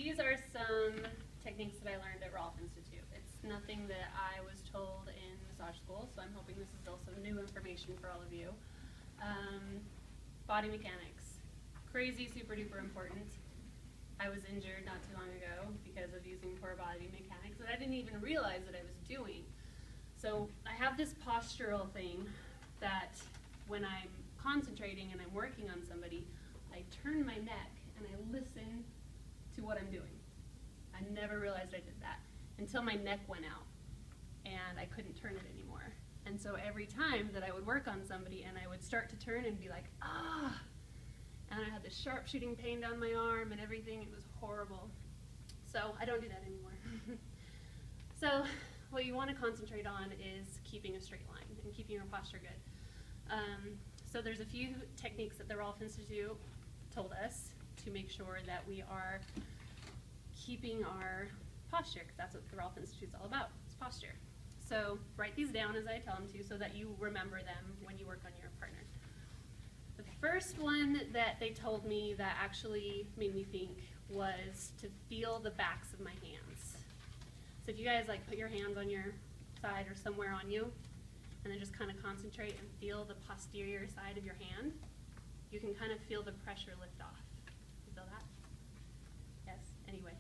these are some techniques that I learned at Rolf Institute. It's nothing that I was told in massage school, so I'm hoping this is also new information for all of you. Body mechanics. Crazy, super duper important. I was injured not too long ago because of using poor body mechanics that I didn't even realize that I was doing. So I have this postural thing that when I'm concentrating and I'm working on somebody, I turn my neck and I listen to what I'm doing. I never realized I did that until my neck went out and I couldn't turn it anymore. And so every time that I would work on somebody and I would start to turn and be like, ah, and I had this sharp shooting pain down my arm and everything, it was horrible. So I don't do that anymore. So what you want to concentrate on is keeping a straight line and keeping your posture good. So there's a few techniques that the Rolf Institute told us to make sure that we are keeping our posture, because that's what the Rolf Institute's all about, it's posture. So write these down as I tell them to so that you remember them when you work on your partner. The first one that they told me that actually made me think was to feel the backs of my hands. So if you guys like put your hands on your side or somewhere on you, and then just kind of concentrate and feel the posterior side of your hand, you can kind of feel the pressure lift off. You feel that? Yes? Anyway.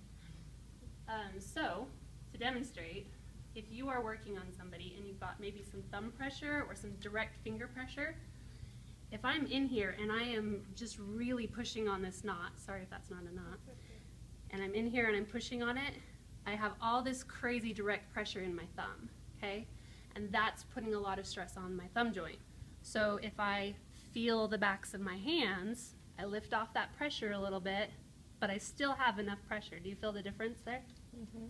So, to demonstrate, if you are working on somebody and you've got maybe some thumb pressure or some direct finger pressure, if I'm in here and I am just really pushing on this knot, sorry if that's not a knot, and I'm in here and I'm pushing on it, I have all this crazy direct pressure in my thumb, okay? And that's putting a lot of stress on my thumb joint. So if I feel the backs of my hands, I lift off that pressure a little bit, but I still have enough pressure. Do you feel the difference there? Mm-hmm.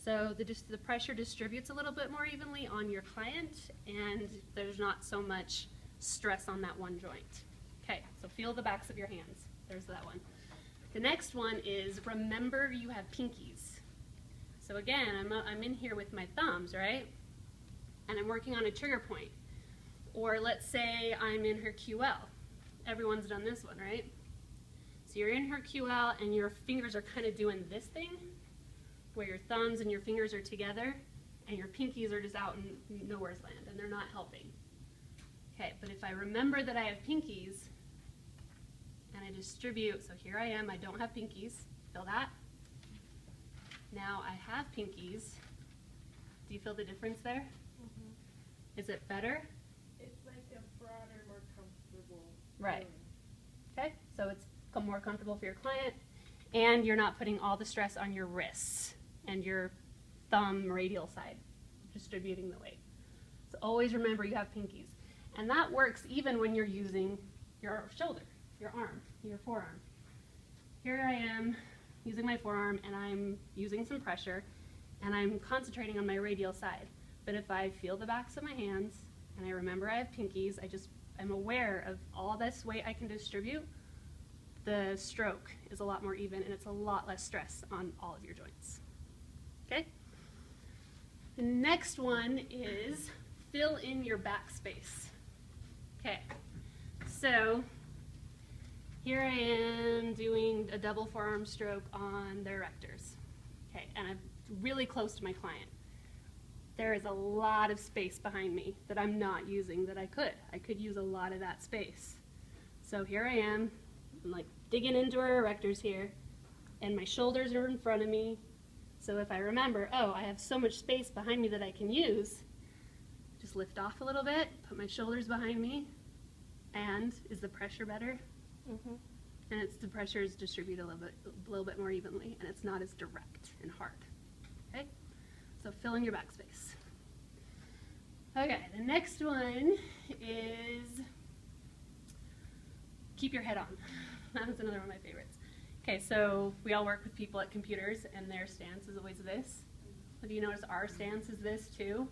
So the pressure distributes a little bit more evenly on your client, and there's not so much stress on that one joint. Okay, so feel the backs of your hands. There's that one. The next one is remember you have pinkies. So again, I'm in here with my thumbs, right? And I'm working on a trigger point. Or let's say I'm in her QL. Everyone's done this one, right? So you're in her QL and your fingers are kind of doing this thing, where your thumbs and your fingers are together and your pinkies are just out in nowhere's land and they're not helping. Okay, but if I remember that I have pinkies and I distribute, so here I am, I don't have pinkies, feel that? Now I have pinkies. Do you feel the difference there? Mm-hmm. Is it better? It's like a broader, more comfortable. Right. Okay, so it's more comfortable for your client and you're not putting all the stress on your wrists and your thumb radial side, distributing the weight. So always remember you have pinkies. And that works even when you're using your shoulder, your arm, your forearm. Here I am using my forearm and I'm using some pressure and I'm concentrating on my radial side. But if I feel the backs of my hands and I remember I have pinkies, I'm aware of all this weight I can distribute, the stroke is a lot more even and it's a lot less stress on all of your joints. Okay? The next one is fill in your backspace. Okay, so here I am doing a double forearm stroke on the erectors. Okay, and I'm really close to my client. There is a lot of space behind me that I'm not using that I could. I could use a lot of that space. So here I am, I'm like digging into our erectors here, and my shoulders are in front of me. So if I remember, oh, I have so much space behind me that I can use, just lift off a little bit, put my shoulders behind me, and is the pressure better? Mm-hmm. And the pressure is distributed a little bit more evenly, and it's not as direct and hard. Okay? So fill in your backspace. Okay, the next one is keep your head on. That's another one of my favorites. Okay, so we all work with people at computers, and their stance is always this. Have you noticed our stance is this too?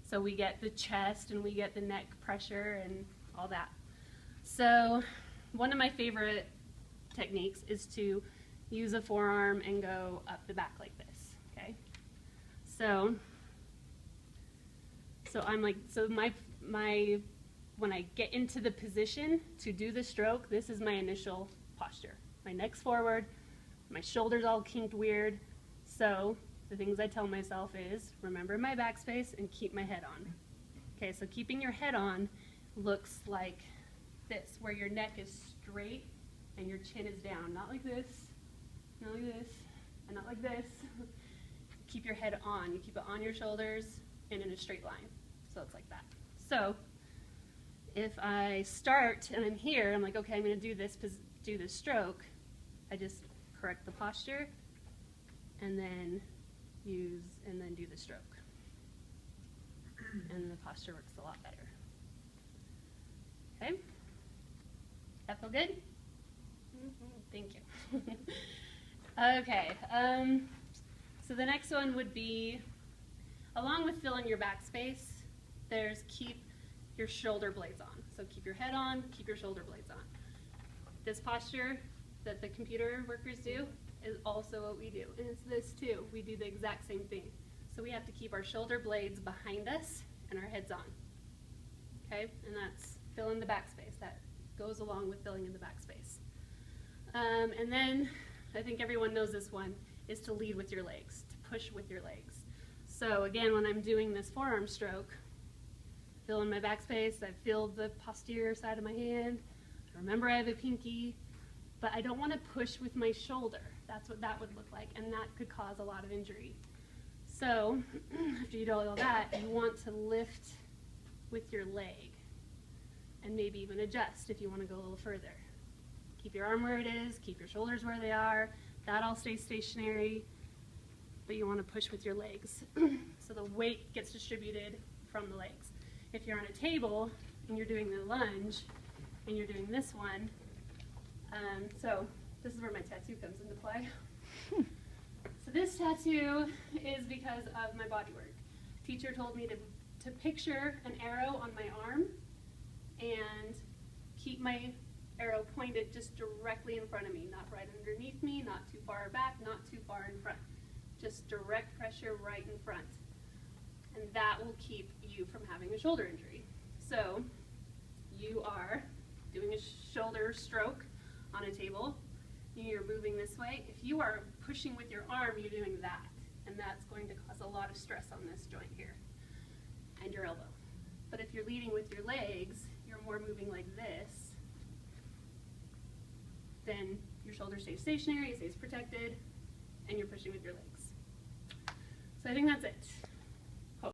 So we get the chest and we get the neck pressure and all that. So one of my favorite techniques is to use a forearm and go up the back like this, okay? So I'm like, when I get into the position to do the stroke, this is my initial posture. My neck's forward, My shoulder's all kinked weird. So the things I tell myself is, remember my backspace and keep my head on. Okay, so keeping your head on looks like this, where your neck is straight and your chin is down. Not like this, not like this, and not like this. Keep your head on. You keep it on your shoulders and in a straight line. So it's like that. So if I start and I'm here, I'm like, okay, I'm going to do this stroke. I just correct the posture and then do the stroke. And the posture works a lot better. Okay? That feel good? Thank you. Okay, so the next one would be, along with filling your backspace, there's keep your shoulder blades on. So keep your head on, keep your shoulder blades on. This posture that the computer workers do is also what we do, and it's this too. We do the exact same thing. So we have to keep our shoulder blades behind us and our heads on. Okay, and that's fill in the backspace. That goes along with filling in the backspace. And then, I think everyone knows this one, is to lead with your legs, to push with your legs. So again, when I'm doing this forearm stroke, fill in my backspace, I feel the posterior side of my hand, I remember I have a pinky, but I don't want to push with my shoulder. That's what that would look like, and that could cause a lot of injury. So, after you do all that, you want to lift with your leg, and maybe even adjust if you want to go a little further. Keep your arm where it is, keep your shoulders where they are, that all stays stationary, but you want to push with your legs. So the weight gets distributed from the legs. If you're on a table and you're doing the lunge and you're doing this one, so this is where my tattoo comes into play. So this tattoo is because of my body work. Teacher told me to picture an arrow on my arm and keep my arrow pointed just directly in front of me, not right underneath me, not too far back, not too far in front. Just direct pressure right in front. And that will keep you from having a shoulder injury. So you are doing a shoulder stroke on a table, you're moving this way. If you are pushing with your arm, you're doing that, and that's going to cause a lot of stress on this joint here and your elbow. But if you're leading with your legs, you're more moving like this, then your shoulder stays stationary, it stays protected, and you're pushing with your legs. So I think that's it.